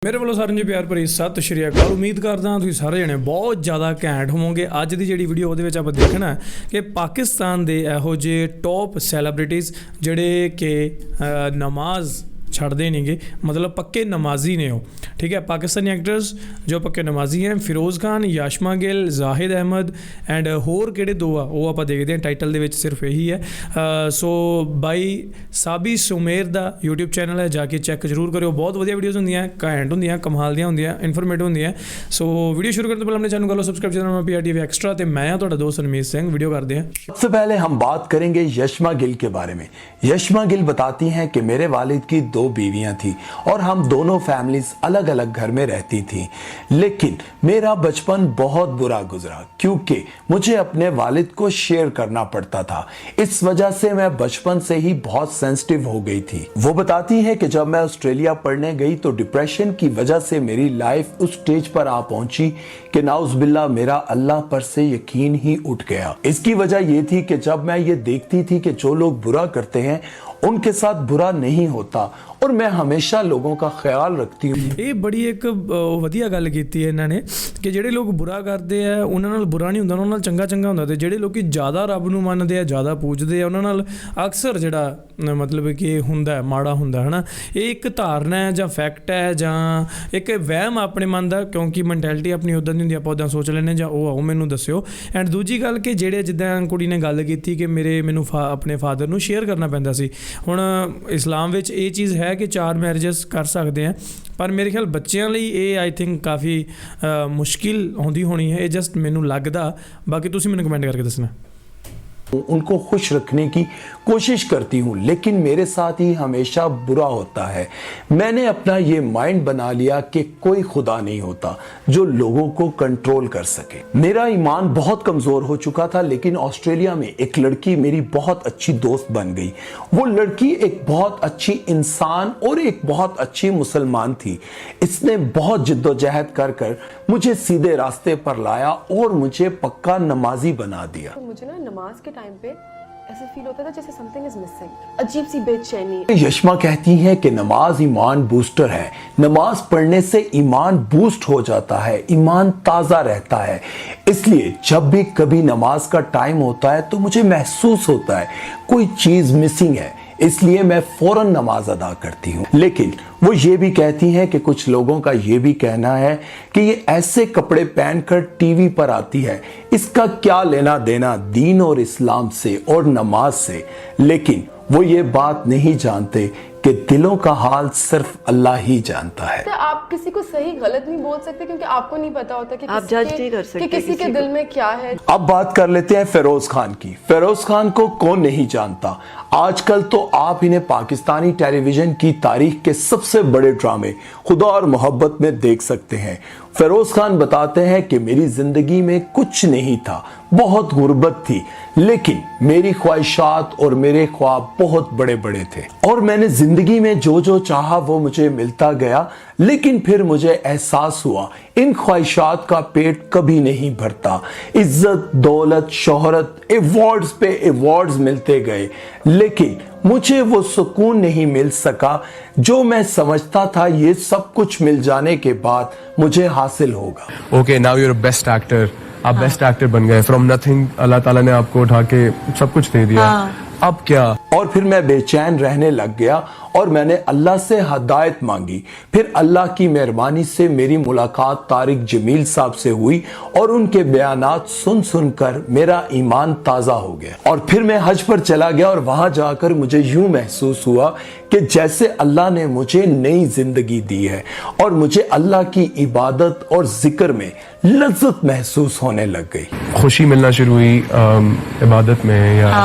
ਮੇਰੇ ਵੱਲੋਂ ਸਾਰਿਆਂ ਨੂੰ ਪਿਆਰ ਭਰੀ ਸਤਿ ਸ਼੍ਰੀ ਅਕਾਲ। ਉਮੀਦ ਕਰਦਾ ਤੁਸੀਂ ਸਾਰੇ ਜਣੇ ਬਹੁਤ ਜ਼ਿਆਦਾ ਘੈਂਟ ਹੋਵੋਗੇ। ਅੱਜ ਦੀ ਜਿਹੜੀ ਵੀਡੀਓ ਉਹਦੇ ਵਿੱਚ ਆਪਾਂ ਦੇਖਣਾ ਕਿ ਪਾਕਿਸਤਾਨ ਦੇ ਇਹੋ ਜਿਹੇ ਟੌਪ ਸੈਲੀਬ੍ਰਿਟੀਜ਼ ਜਿਹੜੇ ਕਿ ਨਮਾਜ਼ ਛੱਡਦੇ ਨਹੀਂਗੇ, मतलब पक्के नमाजी ने हो। ठीक है, पाकिस्तानी एक्टर्स जो पक्के नमाजी हैं, फिरोज़ खान, याशमा गिल, जाहिद अहमद एंड होर किहड़े दो आ वो आप देखते हैं। टाइटल दे विच सिर्फ यही है। सो बाई साबी सुमेर दा यूट्यूब चैनल है, जाके चैक जरूर करो। बहुत वधिया वीडियोज़ होंदियां, घैंट होंदियां, कमाल दियां होंदियां, इन्फॉर्मेटिव होंदियां। सो वीडियो शुरू करने तो पहले अपने चैनल को सब्सक्राइब चैनल PRTV एक्स्ट्रा ते मैं तुहाडा दोस्त रनमीत सिंह। वीडियो करते हैं। सबसे पहले हम बात करेंगे यशमा गिल के बारे में। यशमा गिल बताती हैं कि मेरे वालिद की दो बीवियां थी और हम दोनों फैमिलीज अलग अलग घर में रहती थी, लेकिन मेरा बचपन बहुत बुरा गुजरा क्योंकि मुझे अपने वालिद को शेयर करना पड़ता था। इस वजह से मैं बचपन से ही बहुत सेंसिटिव हो गई थी। वो बताती हैं कि जब मैं ऑस्ट्रेलिया पढ़ने गई तो डिप्रेशन की वजह से मेरी लाइफ उस स्टेज पर आ पहुंची कि नाउज़बिल्लाह मेरा अल्लाह पर से यकीन ही उठ गया। इसकी वजह ये थी कि जब मैं ये देखती थी कि जो लोग बुरा करते हैं उनके साथ बुरा नहीं होता और मैं हमेशा लोगों का ख्याल रखती हूँ। ਇਹ ਬੜੀ ਇੱਕ ਵਧੀਆ ਗੱਲ ਕੀਤੀ ਹੈ ਇਹਨਾਂ ਨੇ ਕਿ ਜਿਹੜੇ ਲੋਕ ਬੁਰਾ ਕਰਦੇ ਆ ਉਹਨਾਂ ਨਾਲ ਬੁਰਾ ਨਹੀਂ ਹੁੰਦਾ, ਉਹਨਾਂ ਨਾਲ ਚੰਗਾ ਚੰਗਾ ਹੁੰਦਾ। ਤੇ ਜਿਹੜੇ ਲੋਕੀ ਜ਼ਿਆਦਾ ਰੱਬ ਨੂੰ ਮੰਨਦੇ ਆ, ਜ਼ਿਆਦਾ ਪੂਜਦੇ ਆ, ਉਹਨਾਂ ਨਾਲ ਅਕਸਰ ਜਿਹੜਾ ਮਤਲਬ ਕਿ ਹੁੰਦਾ ਹੈ ਮਾੜਾ ਹੁੰਦਾ ਹੈ ਨਾ। ਇਹ ਇੱਕ ਧਾਰਨਾ ਹੈ ਜਾਂ ਫੈਕਟ ਹੈ ਜਾਂ ਇੱਕ ਵਹਿਮ ਆਪਣੇ ਮਨ ਦਾ, ਕਿਉਂਕਿ ਮੈਂਟੈਲਿਟੀ ਆਪਣੀ ਉੱਦਾਂ ਦੀ ਹੁੰਦੀ, ਆਪਾਂ ਉੱਦਾਂ ਸੋਚ ਲੈਂਦੇ ਜਾਂ ਉਹ ਆਓ ਮੈਨੂੰ ਦੱਸਿਓ। ਐਂਡ ਦੂਜੀ ਗੱਲ ਕਿ ਜਿਹੜੇ ਜਿੱਦਾਂ ਕੁੜੀ ਨੇ ਗੱਲ ਕੀਤੀ ਕਿ ਮੈਨੂੰ ਆਪਣੇ ਫਾਦਰ ਨੂੰ ਸ਼ੇਅਰ ਕਰਨਾ ਪੈਂਦਾ ਸੀ। ਹੁਣ ਇਸਲਾਮ ਵਿੱਚ ਇਹ ਚੀਜ਼ ਹੈ ਕਿ 4 ਮੈਰਿਜਸ ਕਰ ਸਕਦੇ ਆ, ਪਰ ਮੇਰੇ ਖਿਆਲ ਬੱਚਿਆਂ ਲਈ ਇਹ ਆਈ ਥਿੰਕ ਕਾਫੀ ਮੁਸ਼ਕਿਲ ਆਉਂਦੀ ਹੋਣੀ ਹੈ। ਇਹ ਜਸਟ ਮੈਨੂੰ ਲੱਗਦਾ, ਬਾਕੀ ਤੁਸੀਂ ਮੈਨੂੰ ਕਮੈਂਟ ਕਰਕੇ ਦੱਸਣਾ। उनको खुश रखने की कोशिश करती हूँ, लेकिन मेरे साथ ही हमेशा बुरा होता है। मैंने अपना ये माइंड बना लिया कि कोई खुदा नहीं होता जो लोगों को कंट्रोल कर सके। मेरा ईमान बहुत कमजोर हो चुका था, लेकिन ऑस्ट्रेलिया में एक लड़की मेरी बहुत अच्छी दोस्त बन गई। वो लड़की एक बहुत अच्छी इंसान और एक बहुत अच्छी मुसलमान थी। इसने बहुत जिद्दोजहद कर मुझे सीधे रास्ते पर लाया और मुझे पक्का नमाजी बना दिया। तो मुझे ना नमाज के टाइम पे ऐसे फील होता था जैसे समथिंग इज मिसिंग, अजीब सी बेचैनी। यशमा कहती हैं कि नमाज ईमान बूस्टर है। नमाज पढ़ने से ईमान बूस्ट हो जाता है, ईमान ताज़ा रहता है। इसलिए जब भी कभी नमाज का टाइम होता है तो मुझे महसूस होता है कोई चीज़ मिसिंग है, इसलिए मैं फौरन नमाज अदा करती हूँ। लेकिन वो ये भी कहती हैं कि कुछ लोगों का ये भी कहना है कि ये ऐसे कपड़े पहनकर टीवी पर आती है, इसका क्या लेना देना दीन और इस्लाम से और नमाज से। लेकिन वो ये बात नहीं जानते कि दिलों का हाल सिर्फ अल्लाह ही जानता है। तो आप किसी को सही गलत नहीं बोल सकते क्योंकि आपको नहीं पता होता कि आप जज नहीं कर सकते कि किसी के दिल में क्या है। अब बात कर लेते हैं फिरोज खान की। फिरोज खान को कौन नहीं जानता। आजकल तो आप इन्हें पाकिस्तानी टेलीविजन की तारीख के सबसे बड़े ड्रामे खुदा और मोहब्बत में देख सकते हैं। फिरोज खान बताते हैं कि मेरी जिंदगी में कुछ नहीं था, बहुत गुर्बत थी, लेकिन मेरी ख्वाहिशात और मेरे ख्वाब बहुत बड़े बड़े थे और मैंने जिंदगी में जो जो चाहा वो मुझे मिलता गया। लेकिन फिर मुझे एहसास हुआ इन ख्वाहिशात का पेट कभी नहीं भरता। इज्जत, दौलत, शोहरत, अवार्ड्स पे अवार्ड्स मिलते गए, लेकिन मुझे वो सुकून नहीं मिल सका जो मैं समझता था ये सब कुछ मिल जाने के बाद मुझे हासिल होगा। Okay, now you are best actor. आप बेस्ट एक्टर बन गए। फ्रॉम नथिंग अल्लाह ताला ने आपको उठा के सब कुछ दे दिया। अब क्या? और फिर मैं बेचैन रहने लग गया और मैंने अल्लाह से हदायत मांगी। फिर अल्लाह की मेहरबानी से मेरी मुलाकात तारिक जमील साहब से हुई और उनके बयानात सुन सुनकर मेरा ईमान ताज़ा हो गया। और फिर मैं हज पर चला गया और वहां जाकर मुझे यूं महसूस हुआ कि जैसे अल्लाह ने मुझे नई जिंदगी दी है और मुझे अल्लाह की इबादत और जिक्र में लज्जत महसूस होने लग गई। खुशी मिलना शुरू हुई इबादत में या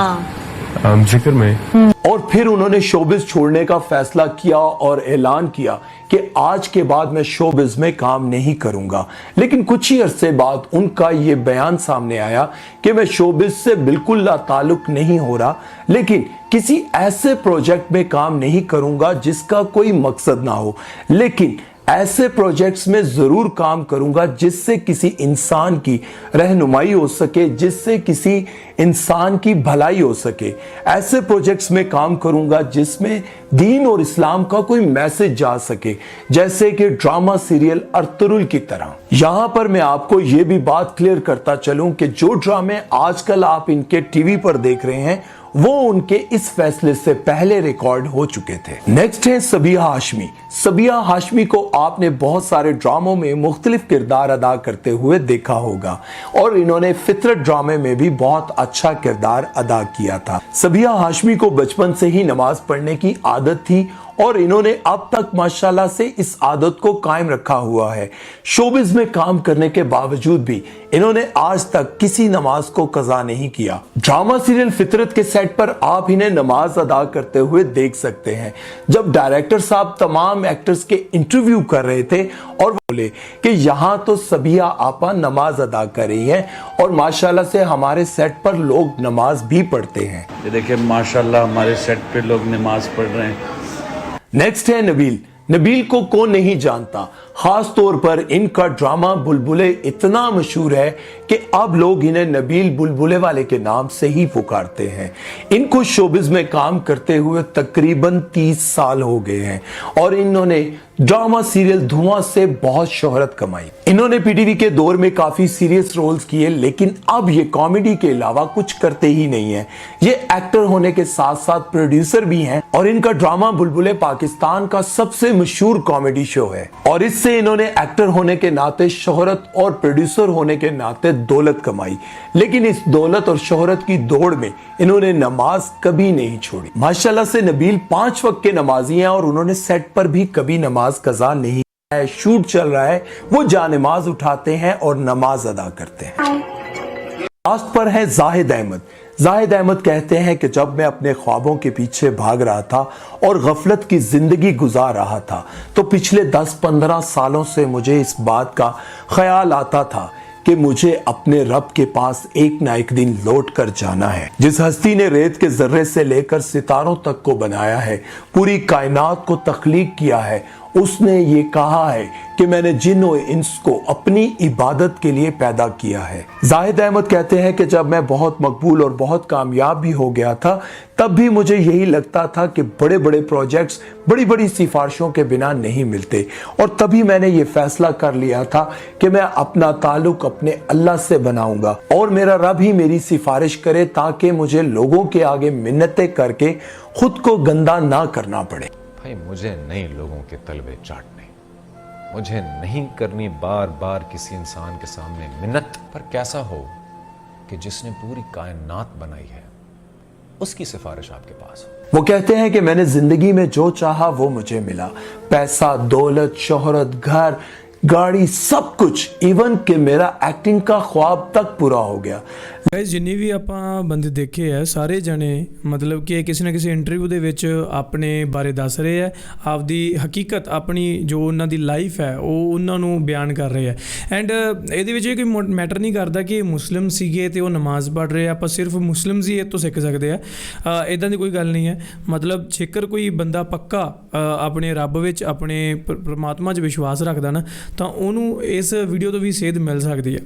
जिक्र में। और फिर उन्होंने शोबिज छोड़ने का फैसला किया और ऐलान किया कि आज के बाद मैं शोबिज में काम नहीं करूंगा। लेकिन कुछ ही अरसे बाद उनका ये बयान सामने आया कि मैं शोबिज से बिल्कुल लाताल्लुक नहीं हो रहा, लेकिन किसी ऐसे प्रोजेक्ट में काम नहीं करूंगा जिसका कोई मकसद ना हो। लेकिन ऐसे प्रोजेक्ट्स में जरूर काम करूंगा जिससे किसी इंसान की रहनुमाई हो सके, जिससे किसी इंसान की भलाई हो सके। ऐसे प्रोजेक्ट्स में काम करूंगा जिसमें दीन और इस्लाम का कोई मैसेज जा सके, जैसे कि ड्रामा सीरियल अर्तुरुल की तरह। यहां पर मैं आपको यह भी बात क्लियर करता चलूं कि जो ड्रामे आजकल आप इनके टीवी पर देख रहे हैं वो उनके इस फैसले से पहले रिकॉर्ड हो चुके थे। नेक्स्ट है सबिया हाशमी। सबिया हाशमी को आपने बहुत सारे ड्रामों में मुख्तलिफ किरदार अदा करते हुए देखा होगा और इन्होंने फितरत ड्रामे में भी बहुत अच्छा किरदार अदा किया था। सबिया हाशमी को बचपन से ही नमाज पढ़ने की आदत थी और इन्होंने अब तक माशाल्लाह से इस आदत को कायम रखा हुआ है। शोबिज में काम करने के बावजूद भी इन्होंने आज तक किसी नमाज को कज़ा नहीं किया। ड्रामा सीरियल फितरत के सेट पर आप इन्हें नमाज अदा करते हुए देख सकते हैं। जब डायरेक्टर साहब तमाम एक्टर्स के इंटरव्यू कर रहे थे और बोले कि यहाँ तो सबिया आपा नमाज अदा कर रही है और माशाल्लाह से हमारे सेट पर लोग नमाज भी पढ़ते हैं। ये देखिए माशाल्लाह हमारे सेट पे लोग नमाज पढ़ रहे हैं। नेक्स्ट है नबील। नबील को कौन नहीं जानता, खास तौर पर इनका ड्रामा बुलबुले इतना मशहूर है कि अब लोग इन्हें नबील बुलबुले वाले के नाम से ही पुकारते हैं। इनको शोबिज में काम करते हुए तकरीबन 30 साल हो गए हैं और इन्होंने ड्रामा सीरियल धुआं से बहुत शोहरत कमाई। इन्होंने पीटीवी के दौर में काफी सीरियस रोल्स किए, लेकिन अब ये कॉमेडी के अलावा कुछ करते ही नहीं है। ये एक्टर होने के साथ साथ प्रोड्यूसर भी हैं और इनका ड्रामा बुलबुले पाकिस्तान का सबसे मशहूर कॉमेडी शो है और इससे इन्होंने एक्टर होने के नाते शोहरत और प्रोड्यूसर होने के नाते दौलत कमाई। लेकिन इस दौलत और शोहरत की दौड़ में इन्होंने नमाज कभी नहीं छोड़ी। माशाल्लाह से नबील 5 वक्त के नमाजी हैं और उन्होंने सेट पर भी कभी नमाज कज़ा नहीं है। शूट चल रहा है, वो जानमाज उठाते हैं और नमाज अदा करते हैं। लास्ट पर है जाहिद अहमद। जाहिद अहमद कहते हैं कि जब मैं अपने ख्वाबों के पीछे भाग रहा था और गफलत की जिंदगी गुजार रहा था तो पिछले 10-15 सालों से मुझे इस बात का ख्याल आता था कि मुझे अपने रब के पास एक ना एक दिन लौट कर जाना है। जिस हस्ती ने रेत के जर्रे से लेकर सितारों तक को बनाया है, पूरी कायनात को तख्लीक किया है, उसने ये कहा है कि मैंने जिन और इंस को अपनी इबादत के लिए पैदा किया है। जाहिद अहमद कहते हैं कि जब मैं बहुत मकबूल और बहुत कामयाब भी हो गया था तब भी मुझे यही लगता था कि बड़े बड़े प्रोजेक्ट्स बड़ी बड़ी सिफारिशों के बिना नहीं मिलते और तभी मैंने ये फैसला कर लिया था कि मैं अपना ताल्लुक अपने अल्लाह से बनाऊंगा और मेरा रब ही मेरी सिफारिश करे ताकि मुझे लोगों के आगे मिन्नतें करके खुद को गंदा ना करना पड़े। भाई मुझे नहीं लोगों के तलबे चाटने, मुझे नहीं करनी बार बार किसी इंसान के सामने मिन्नत। पर कैसा हो कि जिसने पूरी कायनात बनाई है उसकी सिफारिश आपके पास हो। वो कहते हैं कि मैंने जिंदगी में जो चाहा वो मुझे मिला, पैसा, दौलत, शोहरत, घर, गाड़ी, सब कुछ, इवन कि मेरा एक्टिंग का ख्वाब तक पूरा हो गया। ਗਾਇਸ ਜਿੰਨੀ ਵੀ ਆਪਾਂ ਬੰਦੇ ਦੇਖੇ ਆ ਸਾਰੇ ਜਣੇ ਮਤਲਬ ਕਿ ਕਿਸੇ ਨਾ ਕਿਸੇ ਇੰਟਰਵਿਊ ਦੇ ਵਿੱਚ ਆਪਣੇ ਬਾਰੇ ਦੱਸ ਰਹੇ ਆ, ਆਪਦੀ ਹਕੀਕਤ ਆਪਣੀ ਜੋ ਉਹਨਾਂ ਦੀ ਲਾਈਫ ਹੈ ਉਹ ਉਹਨਾਂ ਨੂੰ ਬਿਆਨ ਕਰ ਰਹੇ ਆ। ਐਂਡ ਇਹਦੇ ਵਿੱਚ ਇਹ ਕੋਈ ਮੈਟਰ ਨਹੀਂ ਕਰਦਾ ਕਿ ਮੁਸਲਿਮ ਸੀਗੇ ਤੇ ਉਹ ਨਮਾਜ਼ ਪੜ੍ਹ ਰਹੇ ਆ, ਆਪਾਂ ਸਿਰਫ ਮੁਸਲਿਮਸ ਹੀ ਇਹ ਤੋਂ ਸਿੱਖ ਸਕਦੇ ਆ, ਇੱਦਾਂ ਦੀ ਕੋਈ ਗੱਲ ਨਹੀਂ ਹੈ। ਮਤਲਬ ਜੇਕਰ ਕੋਈ ਬੰਦਾ ਪੱਕਾ ਆਪਣੇ ਰੱਬ ਵਿੱਚ ਆਪਣੇ ਪਰਮਾਤਮਾ 'ਚ ਵਿਸ਼ਵਾਸ ਰੱਖਦਾ ਨਾ ਤਾਂ ਉਹਨੂੰ ਇਸ ਵੀਡੀਓ ਤੋਂ ਵੀ ਸੇਧ ਮਿਲ ਸਕਦੀ ਹੈ।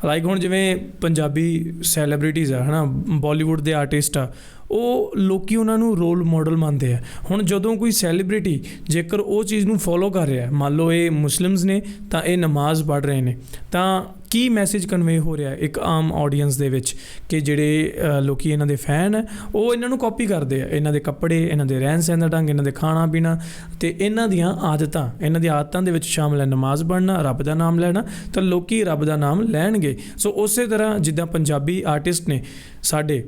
ਲਾਈਕ ਹੁਣ ਜਿਵੇਂ ਪੰਜਾਬੀ ਸੈਲੀਬ੍ਰਿਟੀਜ਼ ਆ ਹੈ ਨਾ, ਬਾਲੀਵੁੱਡ ਦੇ ਆਰਟਿਸਟ ਆ, ਉਹ ਲੋਕੀ ਉਹਨਾਂ ਨੂੰ ਰੋਲ ਮਾਡਲ ਮੰਨਦੇ ਆ। ਹੁਣ ਜਦੋਂ ਕੋਈ ਸੈਲੀਬ੍ਰਿਟੀ ਜੇਕਰ ਉਹ ਚੀਜ਼ ਨੂੰ ਫੋਲੋ ਕਰ ਰਿਹਾ, ਮੰਨ ਲਓ ਇਹ ਮੁਸਲਿਮਸ ਨੇ ਤਾਂ ਇਹ ਨਮਾਜ਼ ਪੜ੍ਹ ਰਹੇ ਨੇ, ਤਾਂ ਕੀ ਮੈਸੇਜ ਕਨਵੇ ਹੋ ਰਿਹਾ ਇੱਕ ਆਮ ਆਡੀਅנס ਦੇ ਵਿੱਚ ਕਿ ਜਿਹੜੇ ਲੋਕੀ ਇਹਨਾਂ ਦੇ ਫੈਨ ਹੈ ਉਹ ਇਹਨਾਂ ਨੂੰ ਕਾਪੀ ਕਰਦੇ ਆ, ਇਹਨਾਂ ਦੇ ਕੱਪੜੇ, ਇਹਨਾਂ ਦੇ ਰਹਿਣ ਸਹਿਣ ਦਾ ਢੰਗ, ਇਹਨਾਂ ਦੇ ਖਾਣਾ ਪੀਣਾ ਅਤੇ ਇਹਨਾਂ ਦੀਆਂ ਆਦਤਾਂ, ਇਹਨਾਂ ਦੀਆਂ ਆਦਤਾਂ ਦੇ ਵਿੱਚ ਸ਼ਾਮਲ ਹੈ ਨਮਾਜ਼ ਪੜ੍ਹਨਾ, ਰੱਬ ਦਾ ਨਾਮ ਲੈਣਾ, ਤਾਂ ਲੋਕੀ ਰੱਬ ਦਾ ਨਾਮ ਲੈਣਗੇ। ਸੋ ਉਸੇ ਤਰ੍ਹਾਂ ਜਿੱਦਾਂ ਪੰਜਾਬੀ ਆਰਟਿਸਟ ਨੇ ਸਾਡੇ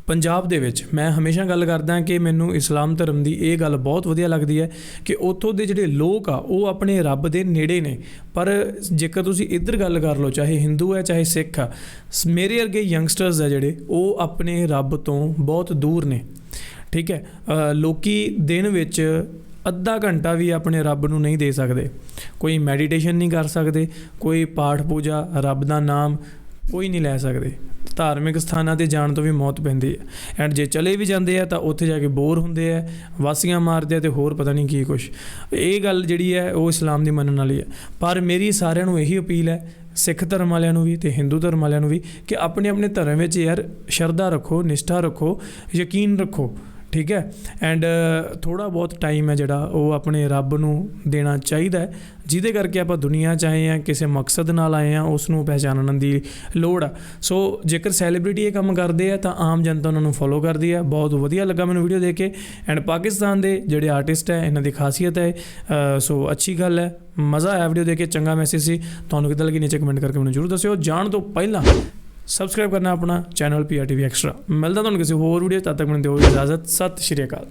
ਪੰਜਾਬ ਦੇ ਵਿੱਚ, ਮੈਂ ਹਮੇਸ਼ਾ ਗੱਲ ਕਰਦਾ ਕਿ ਮੈਨੂੰ ਇਸਲਾਮ ਧਰਮ ਦੀ ਇਹ ਗੱਲ ਬਹੁਤ ਵਧੀਆ ਲੱਗਦੀ ਹੈ ਕਿ ਉੱਥੋਂ ਦੇ ਜਿਹੜੇ ਲੋਕ ਆ ਉਹ ਆਪਣੇ ਰੱਬ ਦੇ ਨੇੜੇ ਨੇ। ਪਰ ਜੇਕਰ ਤੁਸੀਂ ਇੱਧਰ ਗੱਲ ਕਰ ਲਓ, ਚਾਹੇ ਹਿੰਦੂ ਹੈ ਚਾਹੇ ਸਿੱਖ ਆ, ਮੇਰੇ ਵਰਗੇ ਯੰਗਸਟਰਸ ਆ ਜਿਹੜੇ ਉਹ ਆਪਣੇ ਰੱਬ ਤੋਂ ਬਹੁਤ ਦੂਰ ਨੇ। ਠੀਕ ਹੈ, ਲੋਕੀ ਦਿਨ ਵਿੱਚ ਅੱਧਾ ਘੰਟਾ ਵੀ ਆਪਣੇ ਰੱਬ ਨੂੰ ਨਹੀਂ ਦੇ ਸਕਦੇ, ਕੋਈ ਮੈਡੀਟੇਸ਼ਨ ਨਹੀਂ ਕਰ ਸਕਦੇ, ਕੋਈ ਪਾਠ ਪੂਜਾ, ਰੱਬ ਦਾ ਨਾਮ, ਕੋਈ ਨਹੀਂ ਲੈ ਸਕਦੇ। ਧਾਰਮਿਕ ਸਥਾਨਾਂ 'ਤੇ ਜਾਣ ਤੋਂ ਵੀ ਮੌਤ ਪੈਂਦੀ ਹੈ, ਐਂਡ ਜੇ ਚਲੇ ਵੀ ਜਾਂਦੇ ਆ ਤਾਂ ਉੱਥੇ ਜਾ ਕੇ ਬੋਰ ਹੁੰਦੇ ਆ, ਵਾਸੀਆਂ ਮਾਰਦੇ ਆ, ਅਤੇ ਹੋਰ ਪਤਾ ਨਹੀਂ ਕੀ ਕੁਛ। ਇਹ ਗੱਲ ਜਿਹੜੀ ਹੈ ਉਹ ਇਸਲਾਮ ਦੀ ਮੰਨਣ ਵਾਲੀ ਹੈ। ਪਰ ਮੇਰੀ ਸਾਰਿਆਂ ਨੂੰ ਇਹੀ ਅਪੀਲ ਹੈ, ਸਿੱਖ ਧਰਮ ਵਾਲਿਆਂ ਨੂੰ ਵੀ ਅਤੇ ਹਿੰਦੂ ਧਰਮ ਵਾਲਿਆਂ ਨੂੰ ਵੀ, ਕਿ ਆਪਣੇ ਆਪਣੇ ਧਰਮ ਵਿੱਚ ਯਾਰ ਸ਼ਰਧਾ ਰੱਖੋ, ਨਿਸ਼ਠਾ ਰੱਖੋ, ਯਕੀਨ ਰੱਖੋ, ਠੀਕ ਹੈ। ਐਂਡ ਥੋੜ੍ਹਾ ਬਹੁਤ ਟਾਈਮ ਹੈ ਜਿਹੜਾ ਉਹ ਆਪਣੇ ਰੱਬ ਨੂੰ ਦੇਣਾ ਚਾਹੀਦਾ ਹੈ, ਜਿਹਦੇ ਕਰਕੇ ਆਪਾਂ ਦੁਨੀਆ 'ਚ ਆਏ ਹਾਂ, ਕਿਸੇ ਮਕਸਦ ਨਾਲ ਆਏ ਹਾਂ, ਉਸ ਨੂੰ ਪਹਿਚਾਨਣ ਦੀ ਲੋੜ ਆ। ਸੋ ਜੇਕਰ ਸੈਲੀਬ੍ਰਿਟੀ ਇਹ ਕੰਮ ਕਰਦੇ ਆ ਤਾਂ ਆਮ ਜਨਤਾ ਉਹਨਾਂ ਨੂੰ ਫੋਲੋ ਕਰਦੀ ਆ। ਬਹੁਤ ਵਧੀਆ ਲੱਗਾ ਮੈਨੂੰ ਵੀਡੀਓ ਦੇਖ ਕੇ। ਐਂਡ ਪਾਕਿਸਤਾਨ ਦੇ ਜਿਹੜੇ ਆਰਟਿਸਟ ਹੈ ਇਹਨਾਂ ਦੀ ਖਾਸੀਅਤ ਹੈ, ਸੋ ਅੱਛੀ ਗੱਲ ਹੈ, ਮਜ਼ਾ ਆਇਆ ਵੀਡੀਓ ਦੇਖ ਕੇ, ਚੰਗਾ ਮੈਸੇਜ ਸੀ। ਤੁਹਾਨੂੰ ਕਿੱਦਾਂ ਲੱਗੀ ਨੀਚੇ ਕਮੈਂਟ ਕਰਕੇ ਮੈਨੂੰ ਜ਼ਰੂਰ ਦੱਸਿਓ। ਜਾਣ ਤੋਂ ਪਹਿਲਾਂ ਸਬਸਕ੍ਰਾਈਬ ਕਰਨਾ ਆਪਣਾ ਚੈਨਲ PRTV ਐਕਸਟਰਾ। ਮਿਲਦਾ ਤੁਹਾਨੂੰ ਕਿਸੇ ਹੋਰ ਵੀਡੀਓ, ਤਦ ਤੱਕ ਮੈਨੂੰ ਦਿਓ ਇਜਾਜ਼ਤ। ਸਤਿ ਸ਼੍ਰੀ ਅਕਾਲ।